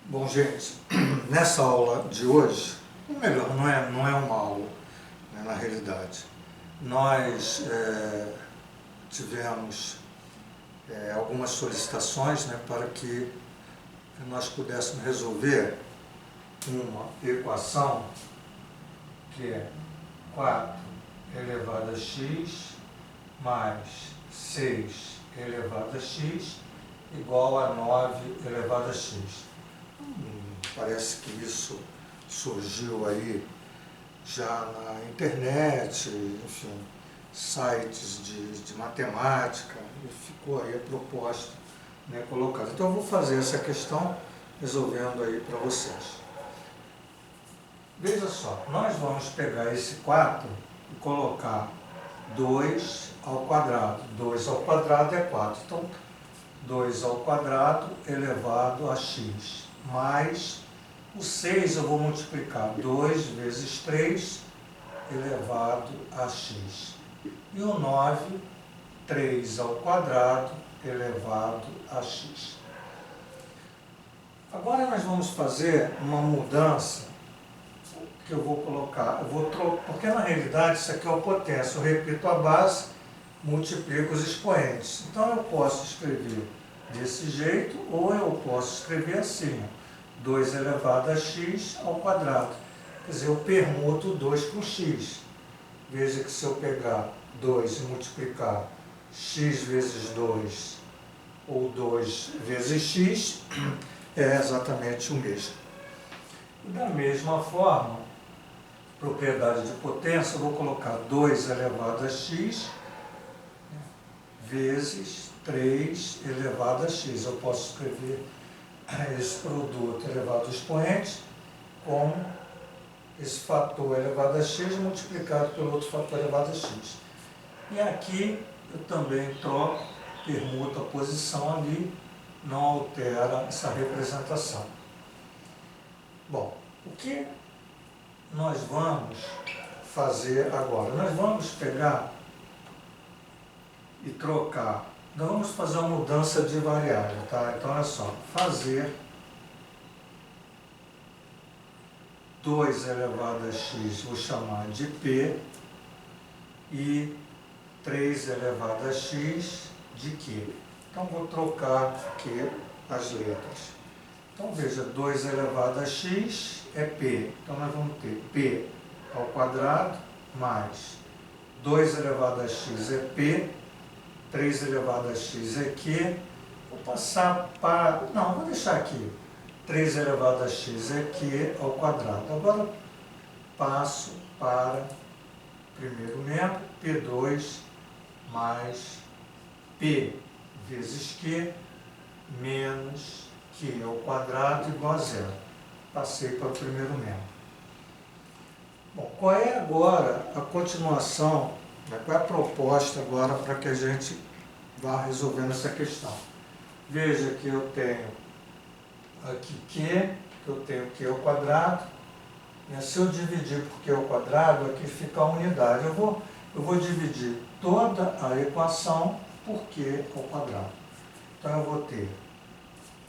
Bom, gente, nessa aula de hoje, ou melhor, não é uma aula, né, na realidade. Nós tivemos algumas solicitações, né, para que nós pudéssemos resolver uma equação que é 4 elevado a x mais 6 elevado a x igual a 9 elevado a x. Parece que isso surgiu aí já na internet, enfim, sites de matemática, e ficou aí a proposta, né, colocada. Então eu vou fazer essa questão resolvendo aí para vocês. Veja só, nós vamos pegar esse 4 e colocar 2 ao quadrado. 2 ao quadrado é 4. Então, 2 ao quadrado elevado a x, mais o 6 eu vou multiplicar 2 vezes 3 elevado a x. E o 9, 3 ao quadrado elevado a x. Agora nós vamos fazer uma mudança que eu vou colocar, porque na realidade isso aqui é a potência, eu repito a base, multiplico os expoentes. Então eu posso escrever desse jeito, ou eu posso escrever assim, 2 elevado a x ao quadrado. Quer dizer, eu permuto 2 por x. Veja que se eu pegar 2 e multiplicar x vezes 2, ou 2 vezes x, é exatamente o mesmo. E da mesma forma, propriedade de potência, eu vou colocar 2 elevado a x vezes 3 elevado a x. Eu posso escrever esse produto elevado ao expoente como esse fator elevado a x multiplicado pelo outro fator elevado a x. E aqui eu também troco, permuto a posição ali, não altera essa representação. Bom, o que nós vamos fazer agora? Nós vamos pegar e trocar. Nós vamos fazer uma mudança de variável, tá? Então, olha só, fazer 2 elevado a x, vou chamar de P, e 3 elevado a x de Q. Então, vou trocar aqui as letras. Então, veja, 2 elevado a x é P. Então, nós vamos ter P ao quadrado mais 2 elevado a x é P, 3 elevado a x é Q. Vou passar para... Não, vou deixar aqui. 3 elevado a x é Q ao quadrado. Agora, passo para o primeiro membro, P2 mais P vezes Q menos Q ao quadrado igual a zero. Passei para o primeiro membro. Bom, qual é agora a continuação, né, qual é a proposta agora para que a gente vá resolvendo essa questão? Veja que eu tenho aqui Q, que eu tenho Q ao quadrado, e se eu dividir por Q ao quadrado, aqui fica a unidade. Eu vou dividir toda a equação por Q ao quadrado. Então eu vou ter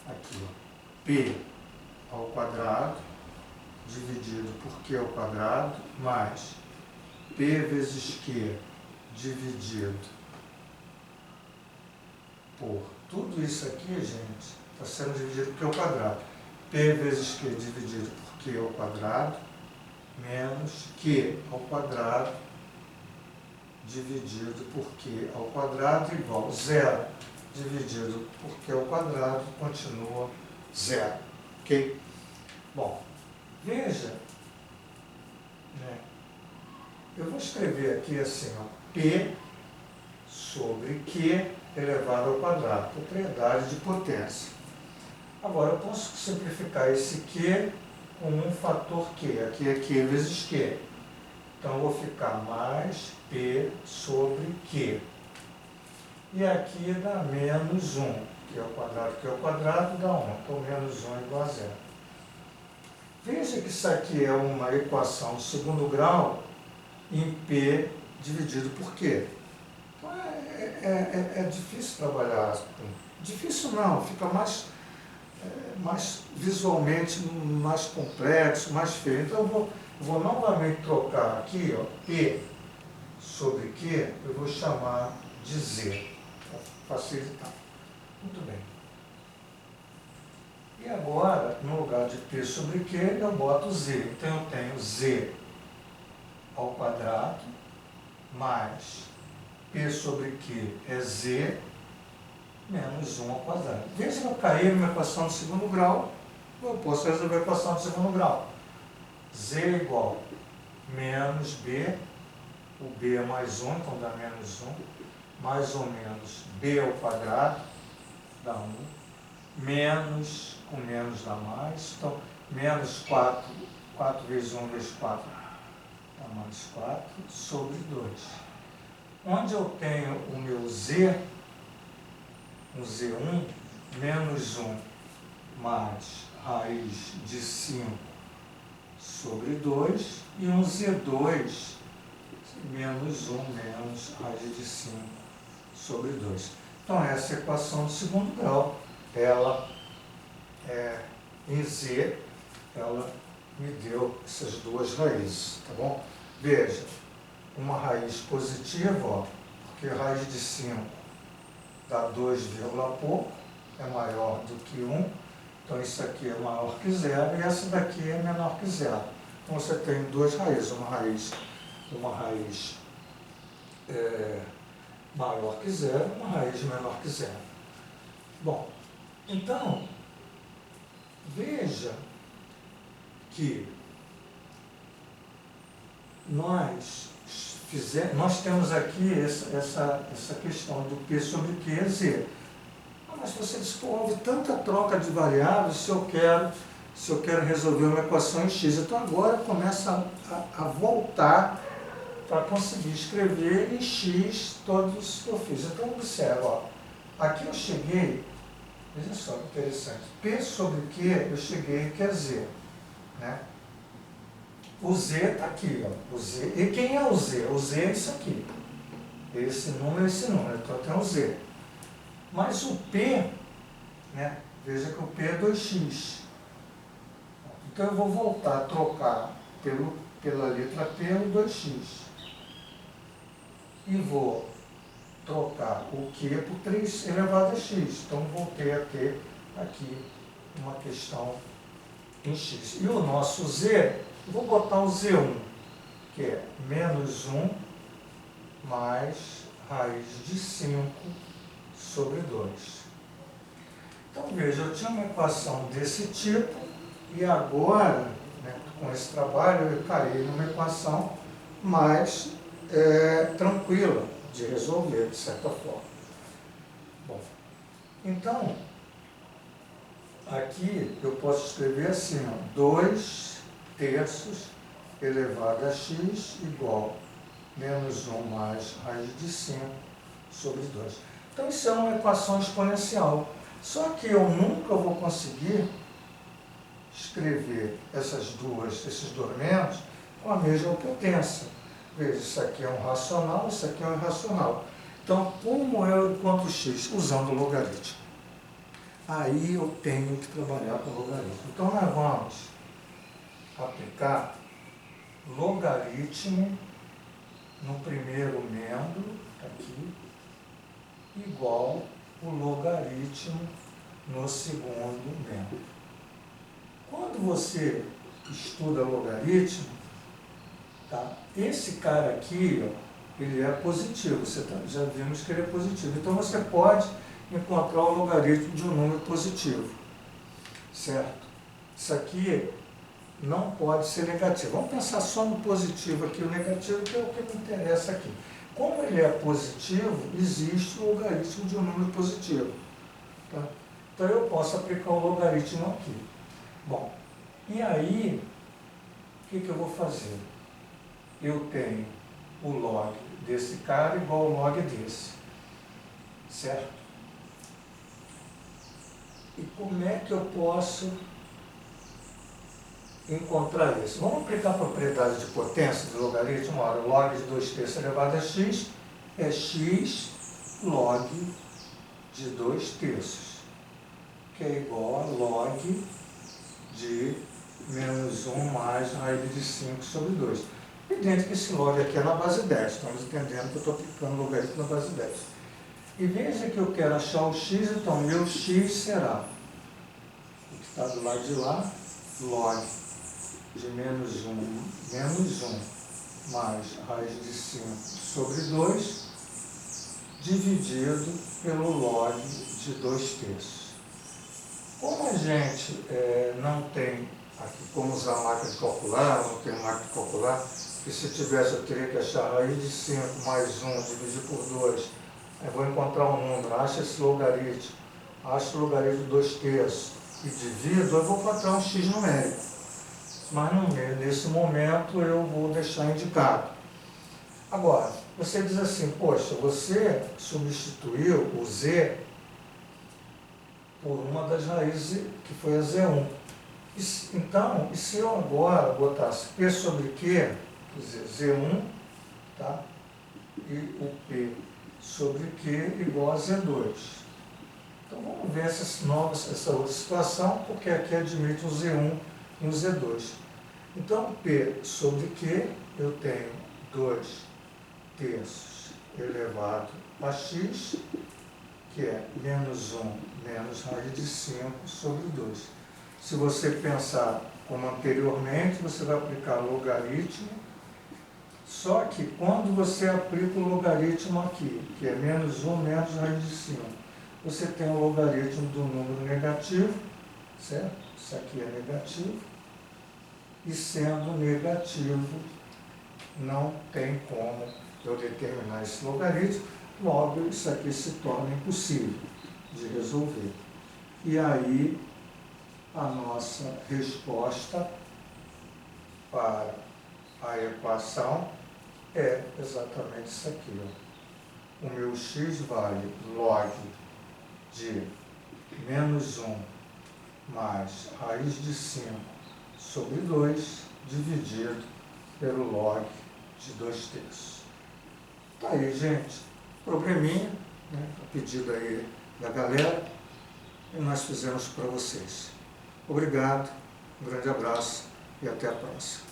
aqui, ó, P ao quadrado dividido por Q ao quadrado mais P vezes Q dividido por tudo isso aqui, gente, está sendo dividido por Q ao quadrado. P vezes Q dividido por Q ao quadrado menos Q ao quadrado dividido por Q ao quadrado igual a zero. Dividido por Q ao quadrado continua zero. Ok? Bom, veja, né, eu vou escrever aqui assim, ó, P sobre Q elevado ao quadrado, propriedade de potência. Agora, eu posso simplificar esse Q com um fator Q. Aqui é Q vezes Q. Então, eu vou ficar mais P sobre Q. E aqui dá menos 1, Q ao quadrado dá 1. Então, menos 1 igual a zero. Veja que isso aqui é uma equação de segundo grau em P dividido por Q. Então, é difícil trabalhar. Difícil não, fica mais visualmente mais complexo, mais feio. Então eu vou novamente trocar aqui, ó, P sobre Q, eu vou chamar de Z, para facilitar. Muito bem. E agora, no lugar de P sobre Q, eu boto Z. Então eu tenho Z ao quadrado mais P sobre Q é Z menos 1 ao quadrado. Veja que eu caí numa equação de segundo grau, eu posso resolver a equação de segundo grau. Z é igual a menos B, o B é mais 1, então dá menos 1, mais ou menos B ao quadrado, dá 1, menos, com menos dá mais, então menos 4, 4 vezes 1 vezes 4 dá mais 4, sobre 2. Onde eu tenho o meu Z, um Z1, menos 1 mais raiz de 5 sobre 2, e um Z2, menos 1 menos raiz de 5 sobre 2. Então, essa equação de segundo grau, ela, em Z, ela me deu essas duas raízes, tá bom? Veja, uma raiz positiva, ó, porque a raiz de 5 dá 2, pouco, é maior do que 1, então isso aqui é maior que 0 e essa daqui é menor que 0. Então você tem duas raízes, uma raiz maior que 0 e uma raiz menor que 0. Bom, então, veja que nós temos aqui essa questão do P sobre Q é Z. Mas você diz, pô, houve tanta troca de variáveis se eu quero resolver uma equação em X. Então agora começa a voltar para conseguir escrever em X todos que eu fiz. Então observa, ó, aqui eu cheguei, veja só que interessante, P sobre Q eu cheguei que é Z, né? O Z está aqui, ó, o Z. E quem é o Z? O Z é isso aqui. Esse número, então eu tenho o Z. Mas o P, né, veja que o P é 2x. Então eu vou voltar a trocar pela letra P o 2x. E vou trocar o Q por 3 elevado a x. Então voltei a ter aqui uma questão em x. E o nosso Z, eu vou botar o Z1, que é menos 1 mais raiz de 5 sobre 2. Então veja, eu tinha uma equação desse tipo e agora, né, com esse trabalho, eu caí numa equação mais tranquila de resolver, de certa forma. Bom, então, aqui eu posso escrever assim, ó, 2 terços elevado a x igual menos 1 mais raiz de 5 sobre 2. Então isso é uma equação exponencial. Só que eu nunca vou conseguir escrever esses dois menos com a mesma potência. Veja, isso aqui é um racional, isso aqui é um irracional. Então, como eu encontro x? Usando o logaritmo. Aí eu tenho que trabalhar com o logaritmo. Então nós vamos aplicar logaritmo no primeiro membro, aqui, igual o logaritmo no segundo membro. Quando você estuda logaritmo, tá, esse cara aqui, ó, ele é positivo, já vimos que ele é positivo. Então você pode encontrar o logaritmo de um número positivo, certo? Isso aqui não pode ser negativo. Vamos pensar só no positivo aqui, o negativo, que é o que me interessa aqui. Como ele é positivo, existe o logaritmo de um número positivo. Tá? Então eu posso aplicar o logaritmo aqui. Bom, e aí, o que eu vou fazer? Eu tenho o log desse cara igual ao log desse, certo? E como é que eu posso encontrar isso? Vamos aplicar a propriedade de potência do logaritmo. Ora, o log de 2 terços elevado a x é x log de 2 terços, que é igual a log de menos 1 mais raiz de 5 sobre 2. Evidente que esse log aqui é na base 10, estamos entendendo que eu estou aplicando logaritmo na base 10. E veja que eu quero achar o x, então meu x será o que está do lado de lá, log de menos 1 mais raiz de 5 sobre 2, dividido pelo log de 2/3. Como a gente não tem aqui como usar a máquina de calcular, não tem máquina de calcular, que se tivesse eu teria que achar a raiz de 5 mais 1 dividido por 2, eu vou encontrar um número, acho esse logaritmo, acho o logaritmo de 2/3 e divido, eu vou encontrar um x numérico. Mas nesse momento eu vou deixar indicado. Agora, você diz assim, poxa, você substituiu o z por uma das raízes que foi a z1. Então, e se eu agora botasse p sobre q, quer dizer, z1, tá? E o p sobre q igual a z2. Então vamos ver essa outra situação, porque aqui admite um z1 e um z2. Então, p sobre q, eu tenho 2/3 elevado a x, que é menos 1 menos raiz de 5 sobre 2. Se você pensar como anteriormente, você vai aplicar logaritmo, só que quando você aplica o logaritmo aqui, que é menos 1 menos raiz de 5, você tem o logaritmo do número negativo, certo? Isso aqui é negativo, e sendo negativo, não tem como eu determinar esse logaritmo, logo isso aqui se torna impossível de resolver. E aí, a nossa resposta para a equação é exatamente isso aqui. Ó. O meu x vale log de menos 1 mais raiz de 5 sobre 2 dividido pelo log de 2/3. Tá aí, gente. Probleminha, né? A pedido aí da galera, e nós fizemos para vocês. Obrigado, um grande abraço e até a próxima.